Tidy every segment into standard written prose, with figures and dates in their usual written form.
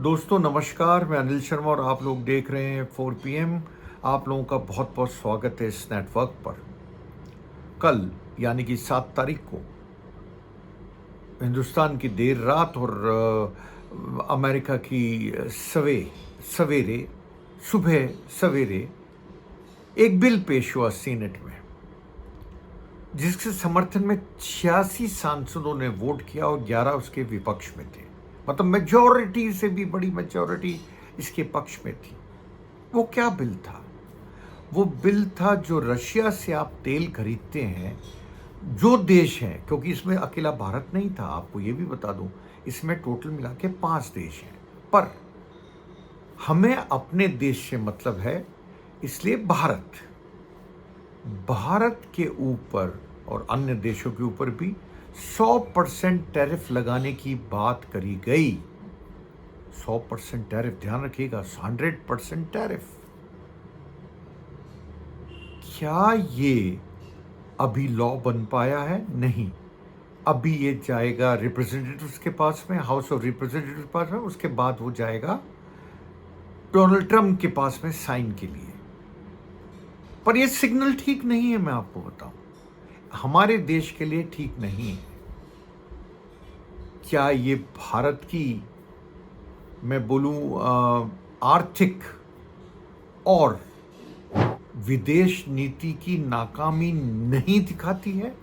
दोस्तों नमस्कार, मैं अनिल शर्मा और आप लोग देख रहे हैं 4 PM। आप लोगों का बहुत बहुत स्वागत है इस नेटवर्क पर। कल यानी कि 7 तारीख को हिंदुस्तान की देर रात और अमेरिका की सुबह सवेरे एक बिल पेश हुआ सीनेट में, जिसके समर्थन में 86 सांसदों ने वोट किया और 11 उसके विपक्ष में थे। मतलब मेजॉरिटी से भी बड़ी मेजॉरिटी इसके पक्ष में थी। वो क्या बिल था? वो बिल था जो रशिया से आप तेल खरीदते हैं, जो देश हैं, क्योंकि इसमें अकेला भारत नहीं था, आपको ये भी बता दूं, इसमें टोटल मिला के 5 देश हैं। पर हमें अपने देश से मतलब है, इसलिए भारत के ऊपर और अन्य देशों के ऊपर भी 100% टैरिफ लगाने की बात करी गई। 100% टैरिफ, ध्यान रखिएगा, 100% टैरिफ। क्या ये अभी लॉ बन पाया है? नहीं। अभी ये जाएगा रिप्रेजेंटेटिव्स के पास में, हाउस ऑफ रिप्रेजेंटेटिव के पास में, उसके बाद वो जाएगा डोनाल्ड ट्रंप के पास में साइन के लिए। पर ये सिग्नल ठीक नहीं है, मैं आपको बताऊं, हमारे देश के लिए ठीक नहीं है। क्या ये भारत की, मैं बोलूं, आर्थिक और विदेश नीति की नाकामी नहीं दिखाती है?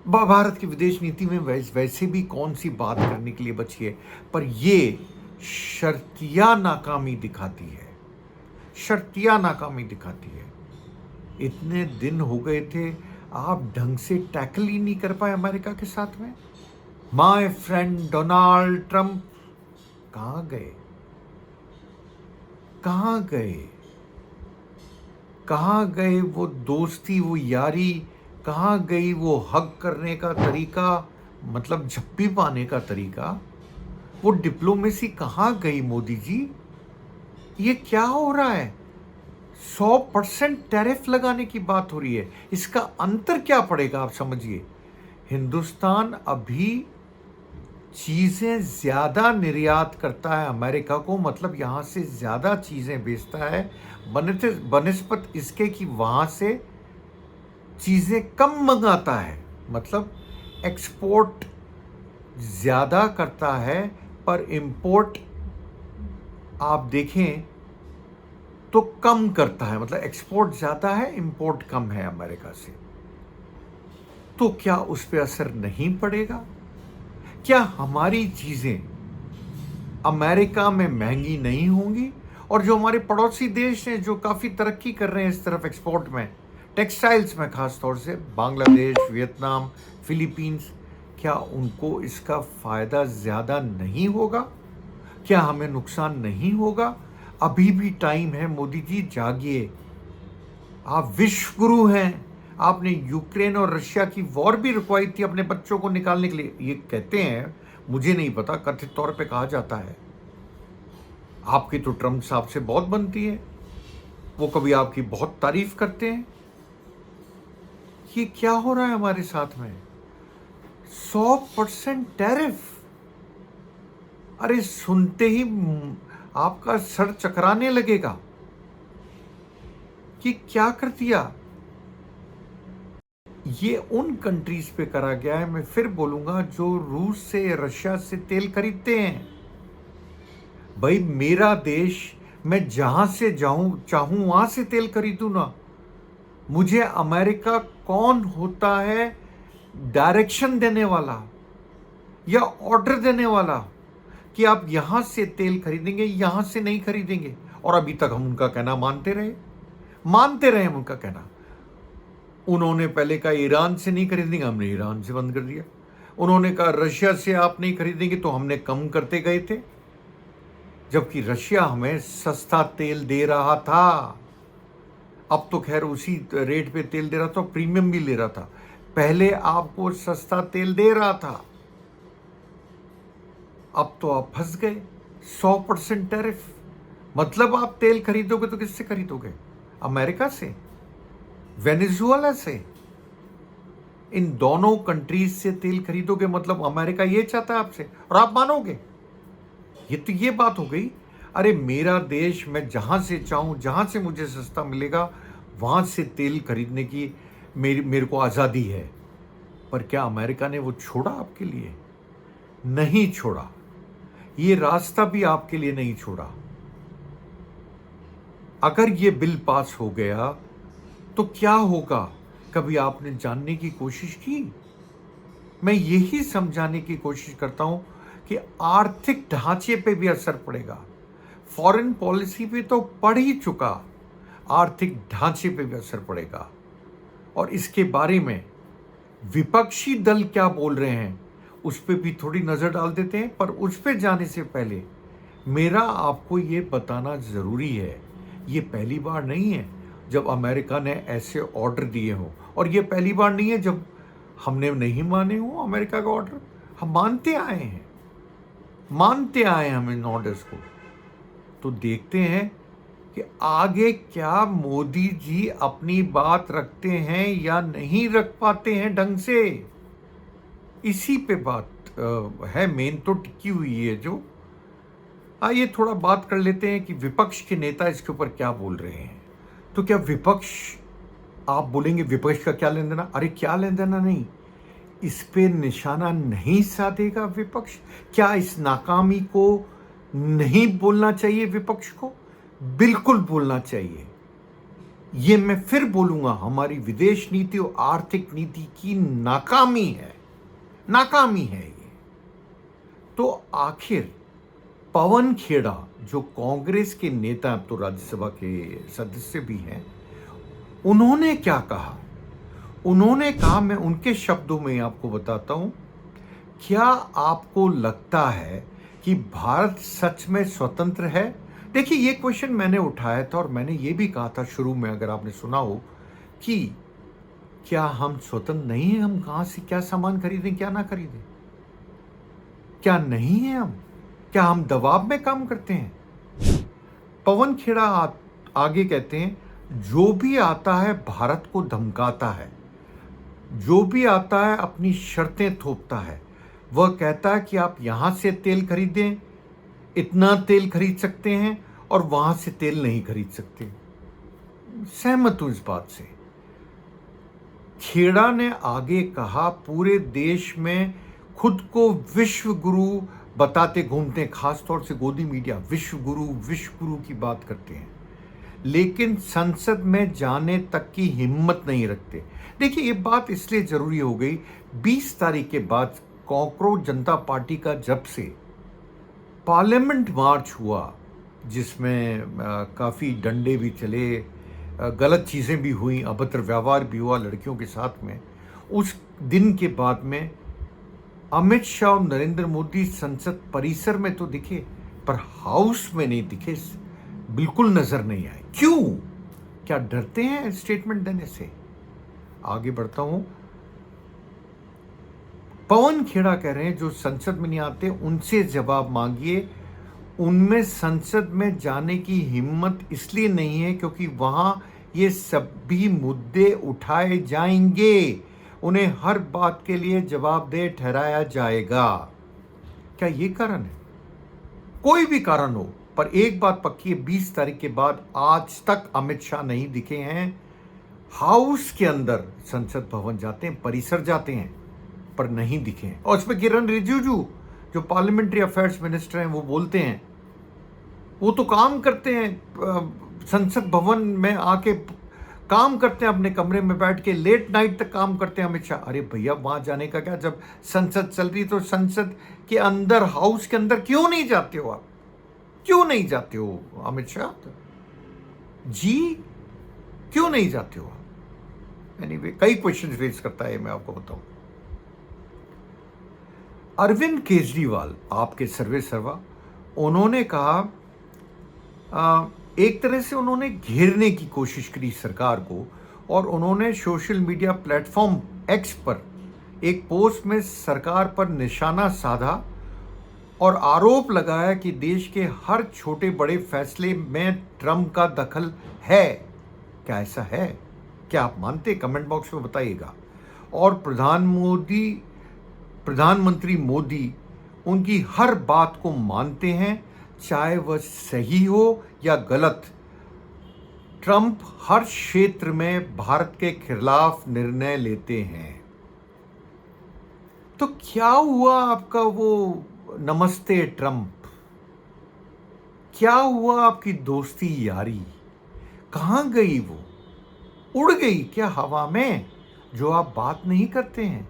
भारत की विदेश नीति में वैसे भी कौन सी बात करने के लिए बची है, पर ये शर्तिया नाकामी दिखाती है। शर्तिया नाकामी दिखाती है। इतने दिन हो गए थे, आप ढंग से टैकल ही नहीं कर पाए अमेरिका के साथ में। माय फ्रेंड डोनाल्ड ट्रंप कहां गए? कहां गए? कहां गए वो दोस्ती, वो यारी? कहां गई वो हग करने का तरीका, मतलब झप्पी पाने का तरीका? वो डिप्लोमेसी कहां गई मोदी जी? ये क्या हो रहा है? 100% टैरिफ लगाने की बात हो रही है। इसका अंतर क्या पड़ेगा, आप समझिए। हिंदुस्तान अभी चीजें ज्यादा निर्यात करता है अमेरिका को, मतलब यहां से ज्यादा चीजें बेचता है बनिस्बत इसके कि वहां से चीजें कम मंगाता है। मतलब एक्सपोर्ट ज्यादा करता है, पर इंपोर्ट आप देखें तो कम करता है। मतलब एक्सपोर्ट ज्यादा है, इंपोर्ट कम है अमेरिका से। तो क्या उस पर असर नहीं पड़ेगा? क्या हमारी चीजें अमेरिका में महंगी नहीं होंगी? और जो हमारे पड़ोसी देश हैं, जो काफी तरक्की कर रहे हैं इस तरफ एक्सपोर्ट में, टेक्सटाइल्स में खास तौर से, बांग्लादेश, वियतनाम, फिलीपींस, क्या उनको इसका फायदा ज्यादा नहीं होगा? क्या हमें नुकसान नहीं होगा? अभी भी टाइम है, मोदी जी जागिए। आप विश्व गुरु हैं। आपने यूक्रेन और रशिया की वॉर भी रुकवाई थी अपने बच्चों को निकालने के लिए। ये कहते हैं, मुझे नहीं पता, कथित तौर पे कहा जाता है। आपकी तो ट्रंप साहब से बहुत बनती है, वो कभी आपकी बहुत तारीफ करते हैं। ये क्या हो रहा है हमारे साथ में? 100% टैरिफ। अरे सुनते ही आपका सर चकराने लगेगा कि क्या कर दिया। ये उन कंट्रीज पे करा गया है, मैं फिर बोलूंगा, जो रूस से, रशिया से तेल खरीदते हैं। भाई मेरा देश, मैं जहां से चाहूं वहां से तेल खरीदूं ना। मुझे अमेरिका कौन होता है डायरेक्शन देने वाला या ऑर्डर देने वाला कि आप यहां से तेल खरीदेंगे, यहां से नहीं खरीदेंगे? और अभी तक हम उनका कहना मानते रहे हम उनका कहना। उन्होंने पहले कहा ईरान से नहीं खरीदेंगे, हमने ईरान से बंद कर दिया। उन्होंने कहा रशिया से आप नहीं खरीदेंगे, तो हमने कम करते गए थे, जबकि रशिया हमें सस्ता तेल दे रहा था। अब तो खैर उसी रेट पे तेल दे रहा था, प्रीमियम भी ले रहा था। पहले आपको सस्ता तेल दे रहा था, अब तो आप फंस गए। 100% टैरिफ। मतलब आप तेल खरीदोगे तो किससे खरीदोगे? अमेरिका से, वेनेजुएला से, इन दोनों कंट्रीज से तेल खरीदोगे। मतलब अमेरिका ये चाहता है आपसे, और आप मानोगे? ये तो ये बात हो गई। अरे मेरा देश, मैं जहाँ से चाहूँ, जहाँ से मुझे सस्ता मिलेगा, वहाँ से तेल खरीदने की मेरे को आज़ादी है। पर क्या अमेरिका ने वो छोड़ा आपके लिए? नहीं छोड़ा। ये रास्ता भी आपके लिए नहीं छोड़ा। अगर ये बिल पास हो गया तो क्या होगा? कभी आपने जानने की कोशिश की? मैं यही समझाने की कोशिश करता हूं कि आर्थिक ढांचे पे भी असर पड़ेगा। फॉरेन पॉलिसी पे तो पड़ ही चुका, आर्थिक ढांचे पे भी असर पड़ेगा। और इसके बारे में विपक्षी दल क्या बोल रहे हैं उस पर भी थोड़ी नजर डाल देते हैं। पर उस पर जाने से पहले मेरा आपको ये बताना जरूरी है, ये पहली बार नहीं है जब अमेरिका ने ऐसे ऑर्डर दिए हों, और ये पहली बार नहीं है जब हमने नहीं माने हो अमेरिका का ऑर्डर। हम मानते आए हैं हम इन ऑर्डर्स को। तो देखते हैं कि आगे क्या मोदी जी अपनी बात रखते हैं या नहीं रख पाते हैं ढंग से। इसी पे बात है, मेन तो टिकी हुई है। जो आइए थोड़ा बात कर लेते हैं कि विपक्ष के नेता इसके ऊपर क्या बोल रहे हैं। तो क्या विपक्ष, आप बोलेंगे विपक्ष का क्या लेन देना? अरे क्या लेन देना नहीं, इस पे निशाना नहीं साधेगा विपक्ष? क्या इस नाकामी को नहीं बोलना चाहिए विपक्ष को? बिल्कुल बोलना चाहिए। ये मैं फिर बोलूंगा, हमारी विदेश नीति और आर्थिक नीति की नाकामी है, नाकामी है ये। तो आखिर पवन खेड़ा जो कांग्रेस के नेता, अब तो राज्यसभा के सदस्य भी हैं, उन्होंने क्या कहा? उन्होंने कहा, मैं उनके शब्दों में आपको बताता हूं। क्या आपको लगता है कि भारत सच में स्वतंत्र है? देखिए, ये क्वेश्चन मैंने उठाया था और मैंने ये भी कहा था शुरू में, अगर आपने सुना हो, कि क्या हम स्वतंत्र नहीं हैं? हम कहां से क्या सामान खरीदें, क्या ना खरीदें? क्या नहीं है हम? क्या हम दबाव में काम करते हैं? पवन खेड़ा आगे कहते हैं, जो भी आता है भारत को धमकाता है, जो भी आता है अपनी शर्तें थोपता है। वह कहता है कि आप यहां से तेल खरीदें, इतना तेल खरीद सकते हैं, और वहां से तेल नहीं खरीद सकते। सहमत हूं इस बात से। खेड़ा ने आगे कहा, पूरे देश में खुद को विश्व गुरु बताते घूमते हैं, खासतौर से गोदी मीडिया विश्व गुरु की बात करते हैं, लेकिन संसद में जाने तक की हिम्मत नहीं रखते। देखिए, ये बात इसलिए जरूरी हो गई, 20 तारीख के बाद कॉकरोच जनता पार्टी का जब से पार्लियामेंट मार्च हुआ, जिसमें काफ़ी डंडे भी चले, गलत चीज़ें भी हुई, अभद्र व्यवहार भी हुआ लड़कियों के साथ में, उस दिन के बाद में अमित शाह और नरेंद्र मोदी संसद परिसर में तो दिखे, पर हाउस में नहीं दिखे, बिल्कुल नजर नहीं आए। क्यों? क्या डरते हैं स्टेटमेंट देने से? आगे बढ़ता हूं। पवन खेड़ा कह रहे हैं, जो संसद में नहीं आते उनसे जवाब मांगिए। उनमें संसद में जाने की हिम्मत इसलिए नहीं है क्योंकि वहां ये सभी मुद्दे उठाए जाएंगे, उन्हें हर बात के लिए जवाबदेह ठहराया जाएगा। क्या ये कारण है? कोई भी कारण हो, पर एक बात पक्की है, 20 तारीख के बाद आज तक अमित शाह नहीं दिखे हैं हाउस के अंदर। संसद भवन जाते हैं, परिसर जाते हैं, पर नहीं दिखे हैं। और इसमें किरण रिजिजू जो पार्लियामेंट्री अफेयर्स मिनिस्टर हैं, वो बोलते हैं, वो तो काम करते हैं संसद भवन में आके, काम करते हैं अपने कमरे में बैठ के, लेट नाइट तक काम करते हैं अमित शाह। अरे भैया, वहां जाने का क्या, जब संसद चल रही तो संसद के अंदर, हाउस के अंदर क्यों नहीं जाते हो आप? क्यों नहीं जाते हो अमित शाह जी? क्यों नहीं जाते हो आप? एनीवे, कई क्वेश्चन रेज करता है, मैं आपको बताऊं। अरविंद केजरीवाल, आपके सर्वे सर्वा, उन्होंने कहा, एक तरह से उन्होंने घेरने की कोशिश करी सरकार को, और उन्होंने सोशल मीडिया प्लेटफॉर्म एक्स पर एक पोस्ट में सरकार पर निशाना साधा और आरोप लगाया कि देश के हर छोटे बड़े फैसले में ट्रंप का दखल है। क्या ऐसा है? क्या आप मानते? कमेंट बॉक्स में बताइएगा। और प्रधानमंत्री मोदी उनकी हर बात को मानते हैं, चाहे वह सही हो या गलत। ट्रंप हर क्षेत्र में भारत के खिलाफ निर्णय लेते हैं। तो क्या हुआ आपका वो नमस्ते ट्रंप? क्या हुआ आपकी दोस्ती यारी? कहां गई वो? उड़ गई क्या हवा में, जो आप बात नहीं करते हैं?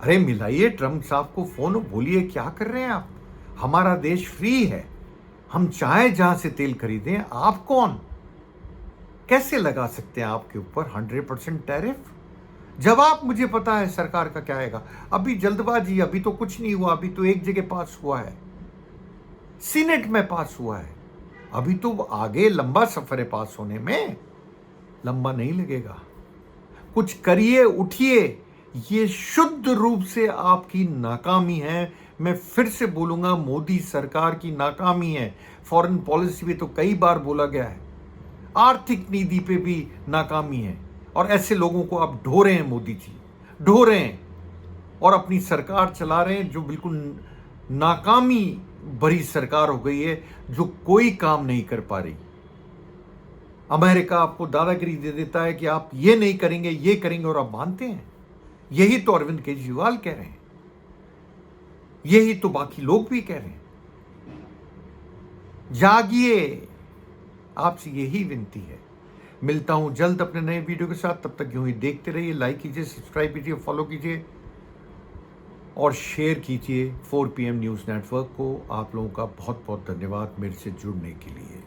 अरे मिलाइए ट्रंप साहब को फोन, बोलिए क्या कर रहे हैं आप? हमारा देश फ्री है, हम चाहे जहां से तेल खरीदें। आप कौन? कैसे लगा सकते हैं आपके ऊपर 100% टैरिफ? जवाब मुझे पता है सरकार का क्या आएगा। अभी जल्दबाजी, अभी तो कुछ नहीं हुआ, अभी तो एक जगह पास हुआ है, सीनेट में पास हुआ है। अभी तो आगे लंबा सफर है पास होने में, लंबा नहीं लगेगा। कुछ करिए, उठिए। ये शुद्ध रूप से आपकी नाकामी है। मैं फिर से बोलूंगा, मोदी सरकार की नाकामी है। फॉरेन पॉलिसी पे तो कई बार बोला गया है, आर्थिक नीति पे भी नाकामी है। और ऐसे लोगों को आप ढो रहे हैं, मोदी जी ढो रहे हैं, और अपनी सरकार चला रहे हैं जो बिल्कुल नाकामी भरी सरकार हो गई है, जो कोई काम नहीं कर पा रही। अमेरिका आपको दादागिरी दे देता है कि आप ये नहीं करेंगे, ये करेंगे, और आप मानते हैं। यही तो अरविंद केजरीवाल कह रहे हैं, यही तो बाकी लोग भी कह रहे हैं। जागिए, आपसे यही विनती है। मिलता हूं जल्द अपने नए वीडियो के साथ। तब तक यूं ही देखते रहिए, लाइक कीजिए, सब्सक्राइब कीजिए, फॉलो कीजिए और शेयर कीजिए 4 PM न्यूज़ नेटवर्क को। आप लोगों का बहुत बहुत धन्यवाद मेरे से जुड़ने के लिए।